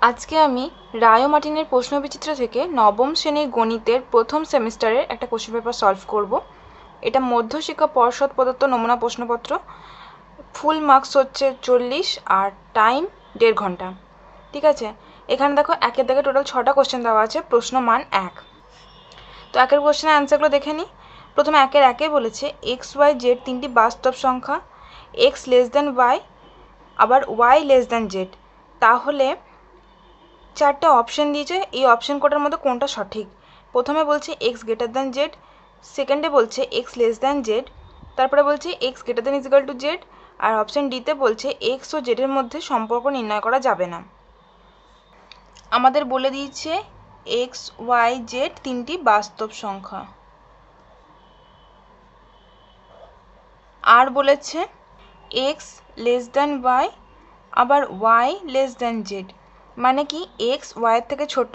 আজকে আমি রায় ও মার্টিনের প্রশ্নবিচিত্র থেকে নবম শ্রেণীর গণিতের প্রথম সেমিস্টারের একটা কোশ্চেন পেপার সলভ করব। এটা মধ্যশিক্ষা পর্ষদ প্রদত্ত নমুনা প্রশ্নপত্র। ফুল মার্কস হচ্ছে 40 আর টাইম 1.5 ঘন্টা। ঠিক আছে, এখানে দেখো একের দাগে টোটাল 6টা কোশ্চেন দেওয়া আছে, প্রশ্ন মান 1। তো একের কোশ্চেনের অ্যান্সারগুলো দেখে নিই। প্রথমে একে বলেছে এক্স ওয়াই জেড তিনটি বাস্তব সংখ্যা, এক্স লেস দেন ওয়াই আবার ওয়াই লেস দেন জেড। তাহলে চারটে অপশন দিয়েছে, এই অপশন কোটার মধ্যে কোনটা সঠিক? প্রথমে বলছে এক্স গ্রেটার দ্যান জেড, সেকেন্ডে বলছে এক্স লেস দ্যান জেড, তারপরে বলছে x greater than equal to z, আর অপশন ডিতে বলছে এক্স ও জেডের মধ্যে সম্পর্ক নির্ণয় করা যাবে না। আমাদের বলে দিয়েছে এক্স ওয়াই জেড তিনটি বাস্তব সংখ্যা, আর বলেছে এক্স লেস দ্যান ওয়াই আবার ওয়াই লেস দ্যান জেড, মানে কি এক্স ওয়াইয়ের থেকে ছোট,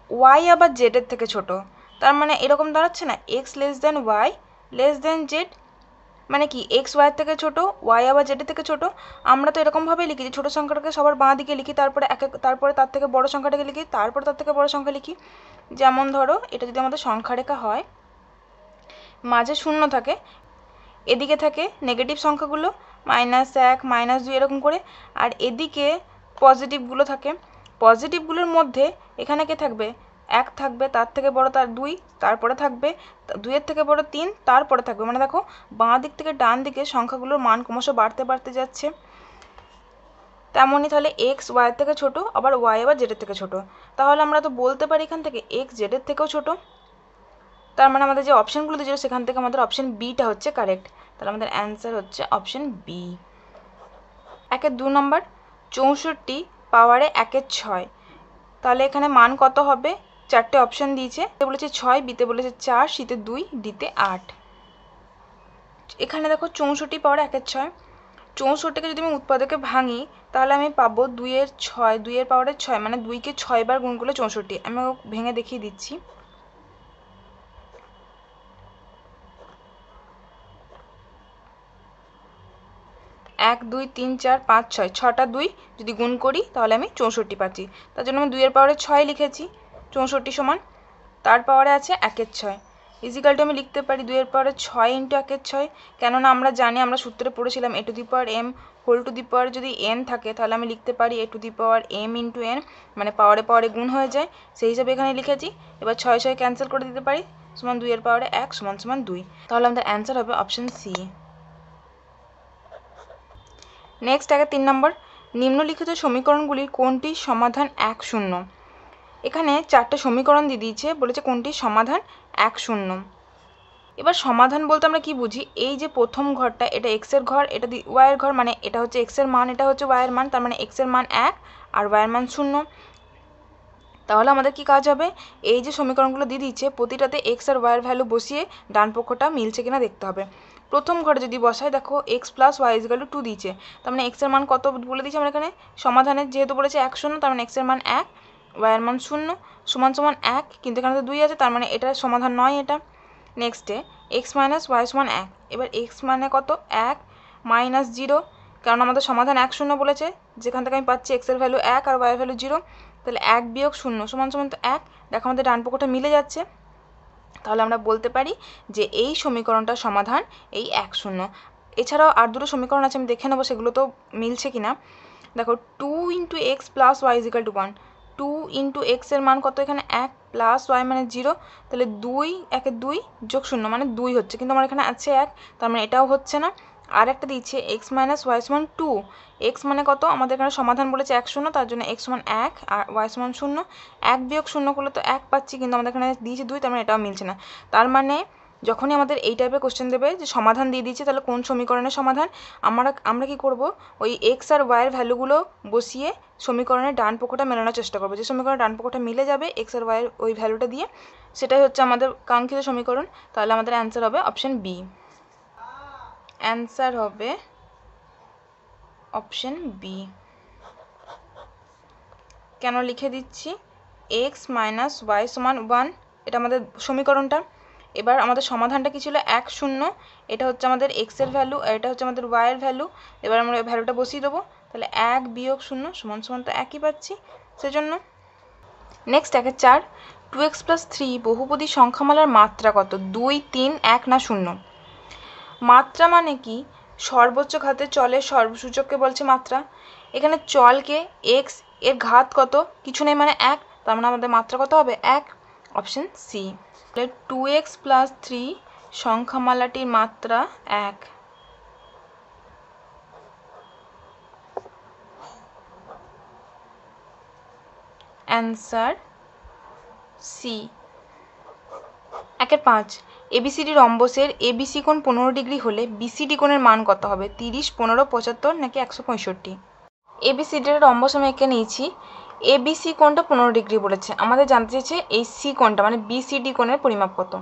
ওয়াই আবার জেডের থেকে ছোট। তার মানে এরকম দাঁড়াচ্ছে না, x less than y less than z, মানে কি এক্স ওয়াইয়ের থেকে ছোট, ওয়াই আবার জেডের থেকে ছোট। আমরা তো এরকমভাবেই লিখি যে ছোটো সংখ্যাটাকে সবার বাঁ দিকে লিখি, তারপরে তার থেকে বড় সংখ্যাটাকে লিখি, তারপরে তার থেকে বড় সংখ্যা লিখি। যেমন ধরো এটা যদি আমাদের সংখ্যা রেখা হয়, মাঝে শূন্য থাকে, এদিকে থাকে নেগেটিভ সংখ্যাগুলো -1 -2 এরকম করে, আর এদিকে পজিটিভগুলো থাকে। পজিটিভগুলোর মধ্যে এখানে কে থাকবে? 1 থাকবে, তার থেকে বড় তার 2, তারপরে থাকবে 2-এর থেকে বড় 3, তারপরে থাকবে, মানে দেখো বাঁ দিক থেকে ডান দিকে সংখ্যাগুলোর মান ক্রমশ বাড়তে যাচ্ছে। তেমনই তাহলে এক্স ওয়াইয়ের থেকে ছোট, আবার ওয়াই আবার জেডের থেকে ছোট। তাহলে আমরা তো বলতে পারি এখান থেকে এক্স জেডের থেকেও ছোট। তার মানে আমাদের যে অপশানগুলো দিয়েছিল সেখান থেকে আমাদের অপশান বিটা হচ্ছে কারেক্ট। তাহলে আমাদের অ্যান্সার হচ্ছে অপশান বি। 2 নম্বর 64 পাওয়ারে 6। তাহলে এখানে মান কত হবে? চারটে অপশান দিয়েছে, বলেছে 6, বিতে বলেছে 4, সিতে 2, ডিতে 8। এখানে দেখো 64 পাওয়ারে 6, 64কে যদি আমি উৎপাদকে ভাঙি তাহলে আমি পাবো 2-এর 6, 2-এর পাওয়ারে 6, মানে 2কে 6 বার গুণ করলে 64। আমি ভেঙে দেখিয়ে দিচ্ছি। 1 2 3 4 5 6, 6টা 2 যদি গুণ করি তাহলে আমি 64 পাচ্ছি। তার জন্য আমি 2-এর পাওয়ারে 6 লিখেছি, 64 সমান তার পাওয়ারে আছে 1-এর 6। ইজিক্যাল টু আমি লিখতে পারি 2-এর পাওয়ারে 6 ইন্টু 1-এর 6, কেননা আমরা জানি, আমরা সূত্রে পড়েছিলাম a to the power m whole to the power যদি এন থাকে তাহলে আমি লিখতে পারি a to the power m into n, মানে পাওয়ারে গুণ হয়ে যায়, সেই হিসাবে এখানে লিখেছি। এবার 6 ক্যান্সেল করে দিতে পারি, সমান 2-এর পাওয়ারে 1 সমান 2। তাহলে আমাদের অ্যান্সার হবে অপশান সি। নেক্সট 3 নম্বর, নিম্নলিখিত সমীকরণগুলির কোনটির সমাধান 1 0। এখানে 4টে সমীকরণ দিয়ে দিয়েছে, বলেছে কোনটির সমাধান 1 0। এবার সমাধান বলতে আমরা কি বুঝি? এই যে প্রথম ঘরটা, এটা এক্স এর ঘর, এটা ওয়াই এর ঘর, মানে এটা হচ্ছে এক্স এর মান, এটা হচ্ছে ওয়াই এর মান, তার মানে এক্স এর মান 1 আর ওয়াই এর মান 0। তাহলে আমাদের কি কাজ হবে? এই যে সমীকরণগুলো দিয়ে দিচ্ছে প্রতিটাতে এক্স আর ওয়াই এর ভ্যালু বসিয়ে ডান পক্ষটা মিলছে কিনা দেখতে হবে। প্রথম ঘরে যদি বসাই, দেখো x plus y is equal to 2 দিয়েছে, তার মানে এক্স এর মান কত বলে দিয়েছে আমরা এখানে সমাধানের, যেহেতু বলেছে 1 0, তার মানে এক্স এর মান 1, ওয়াই এর মান 0 সমান 1, কিন্তু এখানে তো 2 আছে, তার মানে এটা সমাধান নয় এটা। নেক্সটে এক্স মাইনাস ওয়াই সমান 1, এবার এক্স মানে কত? 1 মাইনাস 0, কারণ আমাদের সমাধান 1 0 বলেছে, যেখান থেকে আমি পাচ্ছি এক্স এর ভ্যালু 1 আর ওয়াই এর ভ্যালু 0, তাহলে 1 বিয়োগ 0 সমান তো 1। দেখো আমাদের ডান পক্ষটা মিলে যাচ্ছে, তাহলে আমরা বলতে পারি যে এই সমীকরণটার সমাধান এই 1 0। এছাড়াও আর দুটো সমীকরণ আছে, আমি দেখে নেবো সেগুলো তো মিলছে কিনা। দেখো 2 into x plus y is equal to 1, 2 into x এর মান কত এখানে 1 প্লাস ওয়াই মানে 0, তাহলে 2 1 2 যোগ 0 মানে 2 হচ্ছে, কিন্তু আমার এখানে আছে 1, তার মানে এটাও হচ্ছে না। আর একটা দিচ্ছে এক্স মাইনাস ওয়াই সমান 2, এক্স মানে কত? আমাদের এখানে সমাধান বলেছে 1 0, তার জন্য এক্স সমান 1 আর ওয়াই সমান 0, 1 বিয়োগ 0 করলে তো 1 পাচ্ছি, কিন্তু আমাদের এখানে দিয়েছে 2, তার মানে এটাও মিলছে না। তার মানে যখনই আমাদের এই টাইপের কোশ্চেন দেবে যে সমাধান দিয়ে দিচ্ছে, তাহলে কোন সমীকরণের সমাধান, আমরা কি করব? ওই এক্স আর ওয়াইয়ের ভ্যালুগুলো বসিয়ে সমীকরণের ডান পক্ষটা মেলানোর চেষ্টা করবো। যে সমীকরণের ডান পক্ষটা মিলে যাবে এক্স আর ওয়াইয়ের ওই ভ্যালুটা দিয়ে, সেটাই হচ্ছে আমাদের কাঙ্ক্ষিত সমীকরণ। তাহলে আমাদের অ্যান্সার হবে অপশান বি। অ্যান্সার হবে অপশান বি। কেন লিখে দিচ্ছি? এক্স মাইনাস ওয়াই সমান 1, এটা আমাদের সমীকরণটা। এবার আমাদের সমাধানটা কি ছিল? 1 0, এটা হচ্ছে আমাদের এক্স এর ভ্যালু, এটা হচ্ছে আমাদের ওয়াই এর ভ্যালু। এবার আমরা ওই ভ্যালুটা বসিয়ে দেবো, তাহলে 1 বিয়োগ 0 সমান সমান তো একই পাচ্ছি, সেজন্য। নেক্সট 4 2x + 3 বহুপদী সংখ্যামালার মাত্রা কত? 2, 3, 1 না 0? মাত্রা মানে কি? সর্বোচ্চ ঘাতের চলের সূচককে বলছে মাত্রা। এখানে চলকে x এর ঘাত কত? কিছু নেই মানে 1, তার মানে আমাদের মাত্রা কত হবে? 1, অপশন সি। তাহলে 2x + 3 সংখ্যামালাটির মাত্রা 1। Answer C. 5 এবিসিডি রম্বসের এবিসি কোণ 15 ডিগ্রি হলে বিসিডি কোণের মান কত হবে? 30, 15, 75 নাকি 165? এবিসিডির রম্বস আমি এঁকে নিয়েছি। এবিসি কোণটা 15 ডিগ্রি বলেছে, আমাদের জানতে চেয়েছে এই সি কোণটা মানে বিসিডি কোণের পরিমাপ কত।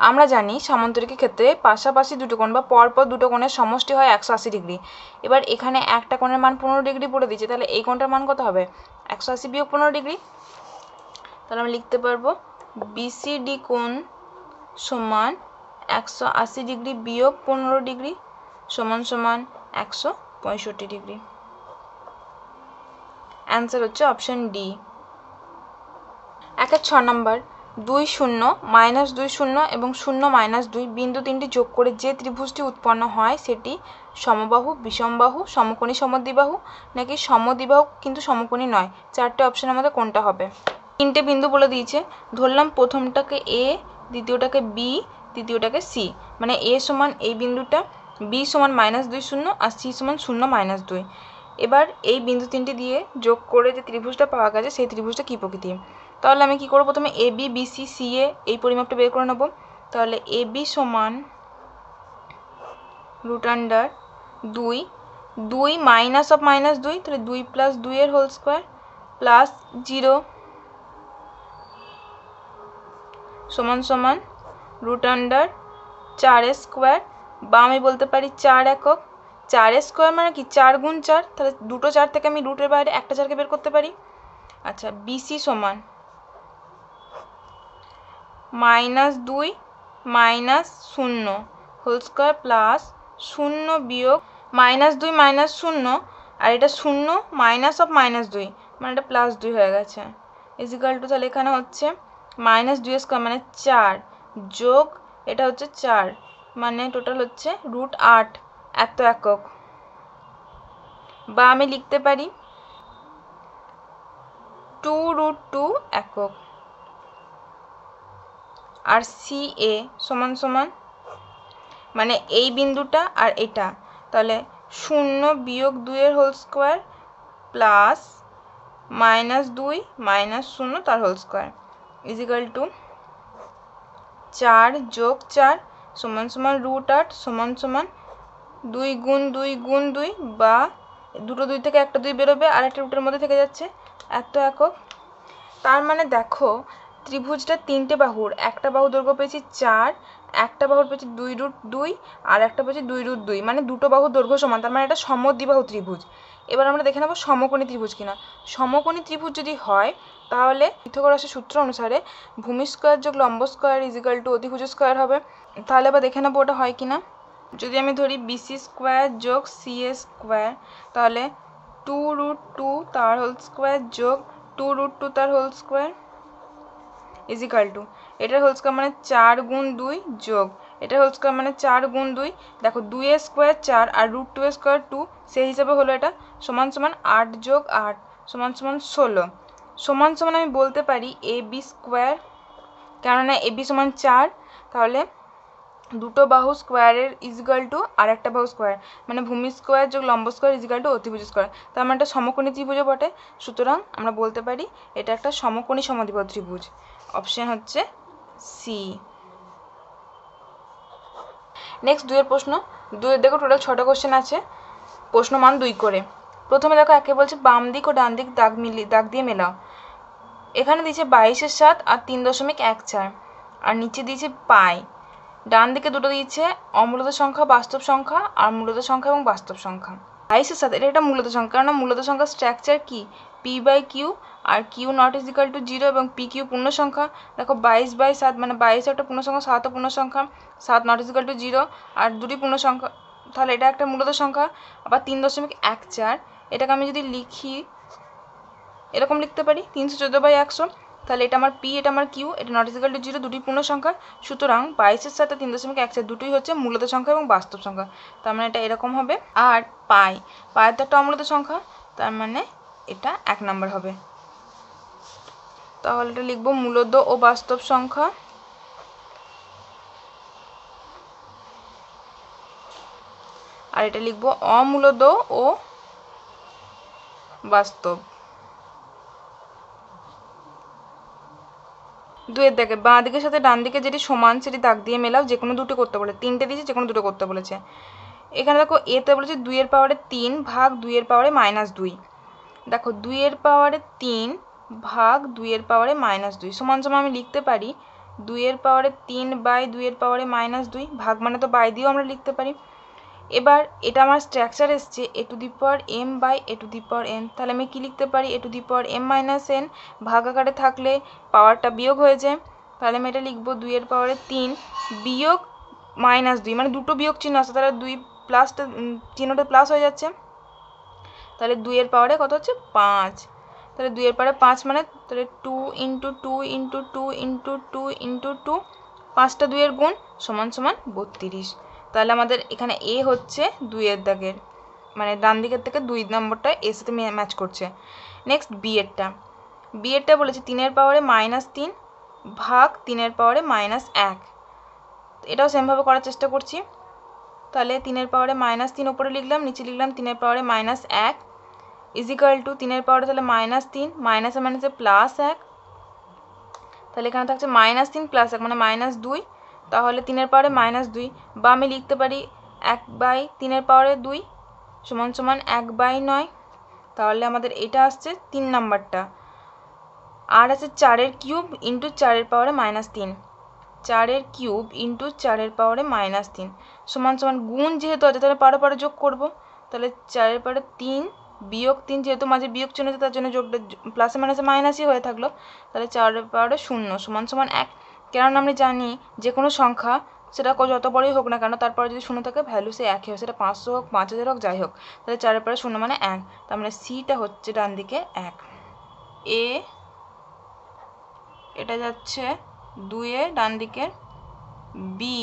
আমরা জানি সামান্তরিকের ক্ষেত্রে পাশাপাশি দুটো কোণ বা পরপর দুটো কোণের সমষ্টি হয় 180 ডিগ্রি। এবার এখানে একটা কোণের মান 15 ডিগ্রি বলে দিয়েছে, তাহলে এই কোণটার মান কত হবে? 180 বিয়োগ 15 ডিগ্রি। তাহলে আমি লিখতে পারবো বিসিডি কোণ সমান 180 ডিগ্রি বিয়োগ 15 ডিগ্রি সমান সমান 165 ডিগ্রি। অ্যান্সার হচ্ছে অপশন ডি। 6 নম্বর 2 0 -2 0 এবং 0 -2 বিন্দু তিনটি যোগ করে যে ত্রিভুজটি উৎপন্ন হয় সেটি সমবাহু, বিষমবাহু, সমকোণী সমদ্বিবাহু নাকি সমদ্বিবাহু কিন্তু সমকোণী নয়? চারটে অপশন আমাদের কোনটা হবে? তিনটে বিন্দু বলে দিয়েছে, ধরলাম প্রথমটাকে এ, দ্বিতীয়টাকে বি, তৃতীয়টাকে সি। মানে এ সমান এই বিন্দুটা, বি সমান -2 0 আর সি সমান 0 - 2। এবার এই বিন্দু তিনটি দিয়ে যোগ করে যে ত্রিভুজটা পাওয়া গেছে সেই ত্রিভুজটা কী প্রকৃতির? তাহলে আমি কি করব? প্রথমে A B B C C এ এই পরিমাপটা বের করে নেব। তাহলে এ বি সমান √2, 2 -2, তাহলে 2 + 2 এর হোল স্কোয়ার প্লাস 0 সমান সমান √4 স্কোয়ার, বা আমি বলতে পারি 4 একক। 4 স্কোয়ার মানে কি? 4 গুণ 4, তাহলে দুটো 4 থেকে আমি রুটের বাইরে একটা 4কে বের করতে পারি। আচ্ছা, বিসি সমান -2 -0 হোল স্কোয়ার প্লাস 0 বিয়োগ -2 -0, আর এটা 0 -2 মানে এটা +2 হয়ে গেছে ইজিক্যাল টু, তাহলে এখানে হচ্ছে -2 স্কোয়ার মানে 4 যোগ এটা হচ্ছে 4 মানে টোটাল হচ্ছে √8 এত একক। বা আমি লিখতে পারি 2√2 একক। আর সি এ সমান সমান মানে এই বিন্দুটা আর এটা, তাহলে 0 বিয়োগ 2 এর হোল স্কোয়ার প্লাস -2 -0 তার হোল স্কোয়ার ইজিক্যাল টু 4 যোগ 4 সমান সমান √8 সমান সমান 2 গুণ 2 গুণ 2, বা দুটো 2 থেকে একটা 2 বেরোবে আর একটা রুটের মধ্যে থেকে যাচ্ছে এত একক। তার মানে দেখো ত্রিভুজটা তিনটে বাহুর, একটা বাহু দৈর্ঘ্য পেয়েছি 4, একটা বাহুর পেয়েছি 2√2 আর একটা পেয়েছি 2√2, মানে দুটো বাহুর দৈর্ঘ্য সমান, তার মানে এটা সমদ্বিবাহু ত্রিভুজ। এবার আমরা দেখে নেবো সমকোণী ত্রিভুজ কিনা। সমকোণী ত্রিভুজ যদি হয় তাহলে পিথাগোরাসের সূত্র অনুসারে ভূমি স্কোয়ার যোগ লম্ব স্কোয়ার ইজিক্যাল টু অতিভুজ স্কোয়ার হবে। তাহলে এবার দেখে নেবো ওটা হয় কিনা। যদি আমি ধরি বিসি স্কোয়ার যোগ সিএ স্কোয়ার, তাহলে 2√2 তার হোল স্কোয়ার যোগ 2√2 তার হোল স্কোয়ার ইজিক্যাল টু এটার হোল স্কোয়ার মানে 4 গুণ 2 যোগ এটার হোল স্কোয়ার মানে 4 গুণ 2, দেখো 2 এর স্কোয়ার 4 আর √2 এর স্কোয়ার 2, সেই হিসাবে হলো এটা সমান সমান 8 যোগ 8 সমান সমান 16 সমান সমান আমি বলতে পারি এ বি স্কোয়ার, কেননা এ বি সমান 4, তাহলে দুটো বাহু স্কোয়ারের ইজিক্যাল টু আর একটা বাহু স্কোয়ার, মানে ভূমি স্কোয়ার যোগ লম্ব স্কোয়ার ইজিক্যাল টু অতিভুজ স্কোয়ার, তার মানে এটা সমকোণী ত্রিভুজও বটে। সুতরাং আমরা বলতে পারি এটা একটা সমকোণী সমদ্বিবাহু ত্রিভুজ। অপশন হচ্ছে সি। নেক্সট 2 এর প্রশ্ন। 2 এর দেখো টোটাল 6টা কোশ্চেন আছে, প্রশ্ন মান 2 করে। প্রথমে দেখো একে বলছে বাম দিক ও ডান দিক দাগ দিয়ে মেলাও। এখানে দিয়েছে 22/7 আর 3.14, আর নিচে দিয়েছে পাই। ডান দিকে দুটো দিয়েছে অমূলত সংখ্যা, বাস্তব সংখ্যা, আর মূলত সংখ্যা এবং বাস্তব সংখ্যা। 22/7 এটা একটা মূলত সংখ্যা, কারণ মূলত সংখ্যার স্ট্রাকচার কি? p/q, আর q নট ইজিক্যাল টু 0 এবং pq পূর্ণ সংখ্যা। দেখো 22/7 মানে 22 একটা পূর্ণ সংখ্যা, 7ও পূর্ণ সংখ্যা, 7 নট ইজিক্যাল টু 0 আর দুটি পূর্ণ সংখ্যা, তাহলে এটা একটা মূলত সংখ্যা। আবার 3.14 এটাকে আমি যদি লিখি এরকম লিখতে পারি 314/100, তাহলে এটা আমার পি, এটা আমার কিউ, এটা নট ইজিক্যাল টু 0, দুটি পূর্ণ সংখ্যা। সুতরাং 22-এর সাথে 3.14 দুটোই হচ্ছে মূলত সংখ্যা এবং বাস্তব সংখ্যা, তার মানে এটা এরকম হবে। আর পায়ের তো একটা অমূলত সংখ্যা, তার মানে এটা 1 নম্বর হবে। তাহলে এটা লিখবো মূলদ ও বাস্তব সংখ্যা, আর এটা লিখবো অমূলদ ও বাস্তব। 2-এর দাগে বাঁ দিকের সাথে ডান দিকে যেটি সমান সেটি দাগ দিয়ে মেলাও, যে কোনো দুটো করতে বলে, 3টে দিয়েছে, যে কোনো দুটো করতে বলেছে। এখানে দেখো এতে বলেছে 2-এর পাওয়ারে 3 ভাগ 2-এর পাওয়ারে -2। দেখো 2-এর পাওয়ারে 3 ভাগ 2-এর পাওয়ারে -2 সমান সমান আমি লিখতে পারি 2-এর পাওয়ারে 3/2-এর পাওয়ারে -2, ভাগ মানে তো বাই দিয়েও আমরা লিখতে পারি। এবার এটা আমার স্ট্রাকচার এসছে a⁴m/a⁴n, তাহলে আমি কি লিখতে পারি a⁴m-n, ভাগ আকারে থাকলে পাওয়ারটা বিয়োগ হয়ে যায়, তাহলে আমি এটা লিখবো 2-এর পাওয়ারে 3 বিয়োগ -2, মানে দুটো বিয়োগ চিহ্ন আছে, তাহলে 2 প্লাসটা চিহ্নটা প্লাস হয়ে যাচ্ছে, তাহলে 2-এর পাওয়ারে কত হচ্ছে 5, তাহলে 2-এর পাওয়ারে 5 মানে তাহলে 2 × 2 × 2 × 2 × 2, 5টা 2-এর গুণ সমান সমান 32। তাহলে আমাদের এখানে এ হচ্ছে 2-এর দাগের, মানে ডান দিকের থেকে 2 নম্বরটা এর সাথে ম্যাচ করছে। নেক্সট বিয়েরটা বলেছে 3-এর পাওয়ারে -3 ভাগ 3-এর পাওয়ারে -1, এটাও সেমভাবে করার চেষ্টা করছি। তাহলে 3-এর পাওয়ারে -3 ওপরে লিখলাম, নিচে লিখলাম 3-এর পাওয়ারে -1 ইজিক্যাল টু 3-এর পাওয়ারে তাহলে -3 মাইনাসে মাইনাসে +1, তাহলে এখানে থাকছে -3 + 1 মানে -2, তাহলে 3-এর পাওয়ারে -2, বা আমি লিখতে পারি 1/3-এর পাওয়ারে 2 সমান সমান 1/9, তাহলে আমাদের এটা আসছে 3 নাম্বারটা। আর আছে 4-এর কিউব ইন্টু 4-এর পাওয়ারে -3, 4-এর কিউব ইন্টু 4-এর পাওয়ারে -3 সমান সমান গুণ যেহেতু আছে তাহলে পারে যোগ করব, তাহলে 4-এর পাওয়ারে 3 বিয়োগ 3, যেহেতু মাঝে বিয়োগ চিহ্ন আছে তার জন্য যোগটা প্লাসে মাইনাসে মাইনাসই হয়ে থাকলো, তাহলে 4-এর পাওয়ারে 0 সমান সমান 1। কেননা আমরা জানি যে কোনো সংখ্যা সেটা যত বড়ই হোক না কেন তারপরে যদি 0 থাকে ভ্যালু সে একই হয়, সেটা 500 হোক 5000 হোক যাই হোক, তাহলে 4-এর পাওয়ারে 0 মানে 1, তার মানে সিটা হচ্ছে ডান দিকে 1। এটা যাচ্ছে 2-এ ডান দিকের, বি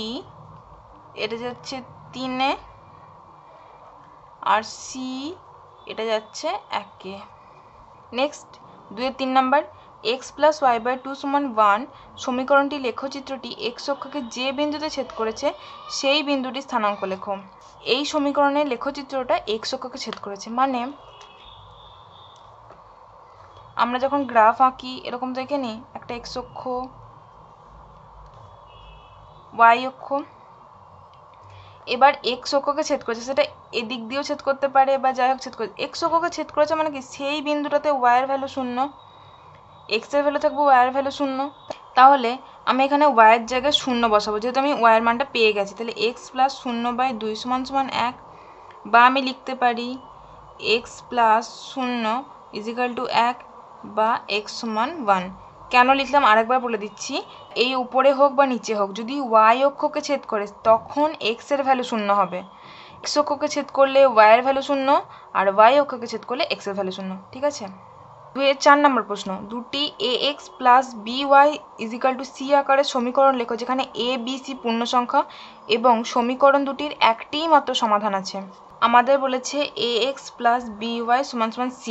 এটা যাচ্ছে 3-এ, আর সি এটা যাচ্ছে 1-এ। নেক্সট 2-এর 3 নাম্বার x + y/2 = 1 সমীকরণটি লেখচিত্রটি x অক্ষকে যে বিন্দুতে ছেদ করেছে সেই বিন্দুটির স্থানাঙ্ক লেখো। এই সমীকরণের লেখচিত্রটা x অক্ষকে ছেদ করেছে, মানে আমরা যখন গ্রাফ আঁকি এরকম দেখে নিই, একটা x অক্ষ, y অক্ষ, এবার x অক্ষকে ছেদ করেছে, সেটা এদিক দিয়েও ছেদ করতে পারে বা যাই হোক ছেদ করে, x অক্ষকে ছেদ করেছে মানে কি সেই বিন্দুটাতে y এর ভ্যালু 0, x এর ভ্যালু থাকবে y এর ভ্যালু 0, তাহলে আমি এখানে y এর জায়গায় 0 বসাবো, যেহেতু আমি y এর মানটা পেয়ে গেছি, তাহলে x + 0/2 = 1, বা আমি লিখতে পারি x + 0 = 1 বা x = 1। কেন লিখলাম আরেকবার বলে দিচ্ছি, এই উপরে হোক বা নিচে হোক যদি y অক্ষকে ছেদ করে তখন x এর ভ্যালু 0 হবে, x অক্ষকে ছেদ করলে y এর ভ্যালু 0, আর y অক্ষকে ছেদ করলে x এর ভ্যালু 0, ঠিক আছে। 2-এর 4 নম্বর প্রশ্ন, দুটি ax + by = c আকারের সমীকরণ লেখো যেখানে a b c পূর্ণ সংখ্যা এবং সমীকরণ দুটির একটিই মাত্র সমাধান আছে। আমাদের বলেছে ax + by = c,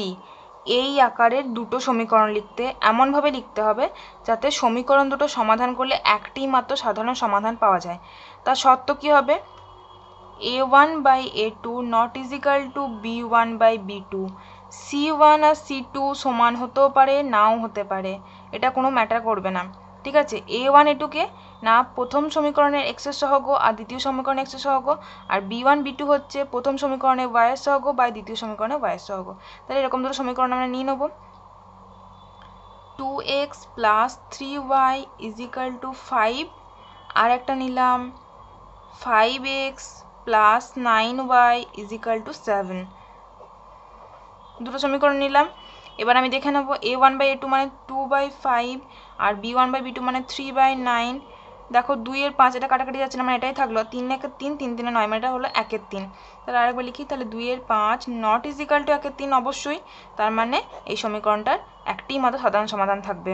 এই আকারের দুটো সমীকরণ লিখতে এমনভাবে লিখতে হবে যাতে সমীকরণ দুটো সমাধান করলে একটিই মাত্র সাধারণ সমাধান পাওয়া যায়। তার শর্ত কি হবে, a1/a2 not = b1/b2, c1 R c2 সমান হতেও পারে নাও হতে পারে, এটা কোনো ম্যাটার করবে না, ঠিক আছে। a1 a2কে না প্রথম সমীকরণের x এর সহগ আর দ্বিতীয় সমীকরণের x এর সহগ, আর b1 b2 হচ্ছে প্রথম সমীকরণের y এর সহগ বা দ্বিতীয় সমীকরণের y এর সহগ, তাহলে এরকম দুটো সমীকরণ আমরা নিয়ে নেব। 2x + 3y = 5, আর একটা নিলাম 5x + 9y = 7, দুটো সমীকরণ নিলাম। এবার আমি দেখে নেব a1/a2 মানে 2/5 আর b1/b2 মানে 3/9, দেখো 2 এর 5 এটা কাটাকাটি যাচ্ছে না, মানে এটাই থাকলো। 3 একের 3, 3 3 9, মানে এটা হলো 1 এর 3। তাহলে আরেকবার লিখি, তাহলে 2 এর 5 নট ইজ ইকাল টু 1 এর 3 অবশ্যই। তার মানে এই সমীকরণটার একটিই মাত্র সাধারণ সমাধান থাকবে।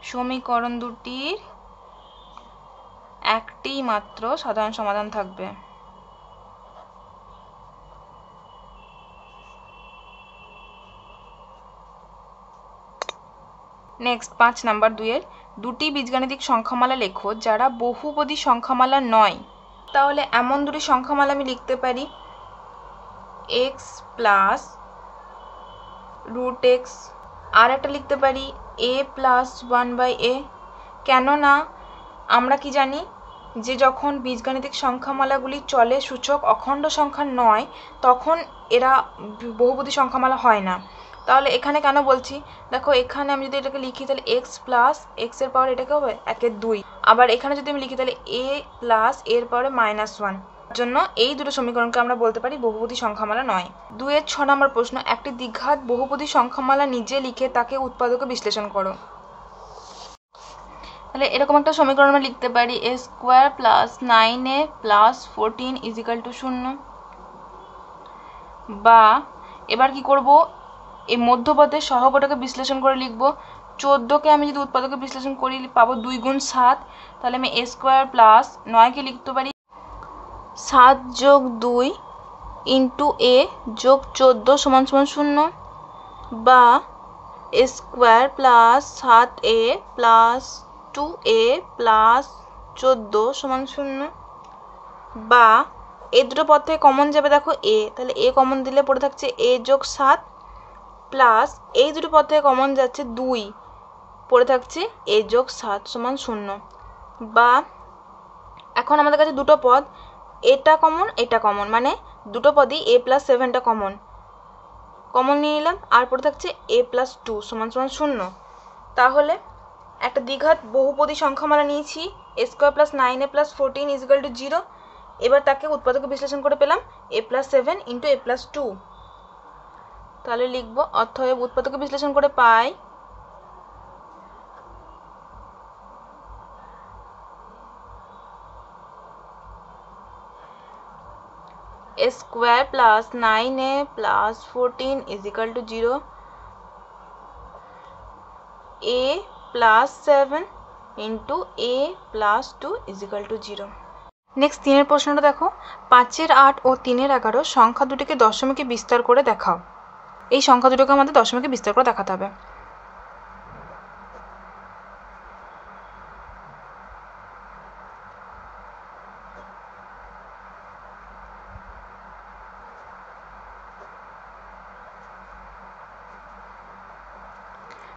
সমীকরণ দুটির একটিই মাত্র সাধারণ সমাধান থাকবে। নেক্সট 5 নাম্বার 2 এর, দুটি বীজগাণিতিক সংখ্যামালা লেখো যারা বহুপদী সংখ্যামালা নয়। তাহলে এমন দুটি সংখ্যামালা আমি লিখতে পারি x প্লাস √x, আর একটা লিখতে পারি a প্লাস 1/a। কেননা আমরা কি জানি যে যখন বীজগাণিতিক সংখ্যামালাগুলি চলে সূচক অখণ্ড সংখ্যা নয়, তখন এরা বহুপদী সংখ্যামালা হয় না। তাহলে এখানে কেন বলছি, দেখো এখানে আমি যদি এটাকে লিখি তাহলে x প্লাস x এর পাওয়ার এটাকে হবে 1 এর 2। আবার এখানে যদি আমি লিখি তাহলে a প্লাস এর পাওয়ারে -1, জন্য এই দুটো সমীকরণকে আমরা বলতে পারি বহুপদী সংখ্যামালা নয়। 2 এর 6 নম্বর প্রশ্ন, একটি দ্বিঘাত বহুপদী সংখ্যামালা নিজে লিখে তাকে উৎপাদকে বিশ্লেষণ করো। তাহলে এরকম একটা সমীকরণ আমরা লিখতে পারি a square plus 9a plus 14 is equal two 0। বা এবার কি করব, এই মধ্যপদের সহগটাকে বিশ্লেষণ করে লিখব। 14কে আমি যদি উৎপাদকে বিশ্লেষণ করি পাবো 2 গুণ 7। তাহলে আমি a স্কোয়ার প্লাস 9কে লিখতে পারি 7 যোগ 2 ইন্টু a যোগ 14 সমান সমান 0। বা a square plus 7a plus 2a plus 14 সমান 0। বা এই দুটো পদ থেকে কমন যাবে, দেখো a, তাহলে a কমন দিলে পড়ে থাকছে a যোগ 7 প্লাস এই দুটো পদ থেকে কমন যাচ্ছে 2, পড়ে থাকছে a যোগ 7 সমান 0। বা এখন আমাদের কাছে দুটো পদ, এটা কমন এটা কমন, মানে দুটো পদই a প্লাস 7টা কমন নিয়ে নিলাম, আর পড়ে থাকছে a প্লাস 2 সমান সমান 0। তাহলে একটা দ্বিঘাত বহুপদী সংখ্যামালা নিয়েছি a square plus 9a plus 14 is equal two 0। এবার তাকে উৎপাদকে বিশ্লেষণ করে পেলাম a plus 7 into a plus 2। তাহলে লিখবো, অতএব উৎপাদকে বিশ্লেষণ করে পাই a square plus 9a plus 14 is equal two 0, a plus 7 into a plus 2 is equal two 0। Next 3 এর প্রশ্নটা দেখো, 5 এর 8 ও 3 এর 11 সংখ্যা দুটিকে দশমিকে বিস্তার করে দেখাও। এই সংখ্যা দুটোকে আমাদের দশমিকে বিস্তার করে দেখাতে হবে।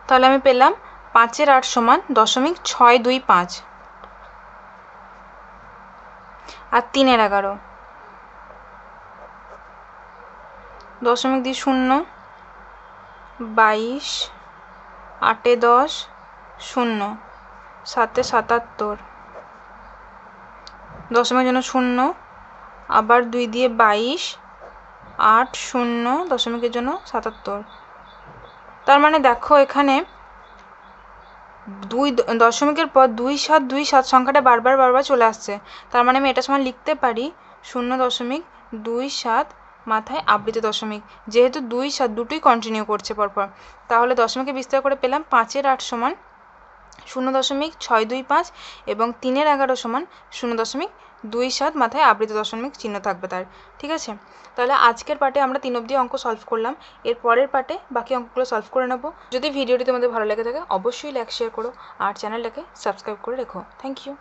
তাহলে আমি পেলাম 5 এর 8 সমান 0.625, আর 3 এর 11 0.0, 22, 8 এ 10, 0, 7 এ 77, দশমিকের জন্য 0, আবার 2 দিয়ে 22, 8, 0, দশমিকের জন্য 77। তার মানে দেখো এখানে 2 দশমিকের পর 2727 সংখ্যাটা বারবার চলে আসছে। তার মানে আমি এটা সমান লিখতে পারি 0.27 মাথায় আবৃত দশমিক, যেহেতু 2 7 দুটোই কন্টিনিউ করছে পরপর। তাহলে দশমিকে বিস্তার করে পেলাম 5 এর 8 সমান 0.625 এবং 3 এর 11 সমান 0.27 মাথায় আবৃত দশমিক চিহ্ন থাকবে তার। ঠিক আছে, তাহলে আজকের পার্টে আমরা 3 অবধি অঙ্ক সলভ করলাম। এর পরের পার্টে বাকি অঙ্কগুলো সলভ করে নেব। যদি ভিডিওটি তোমাদের ভালো লেগে থাকে অবশ্যই লাইক শেয়ার করো আর চ্যানেলটাকে সাবস্ক্রাইব করে রেখো। Thank you.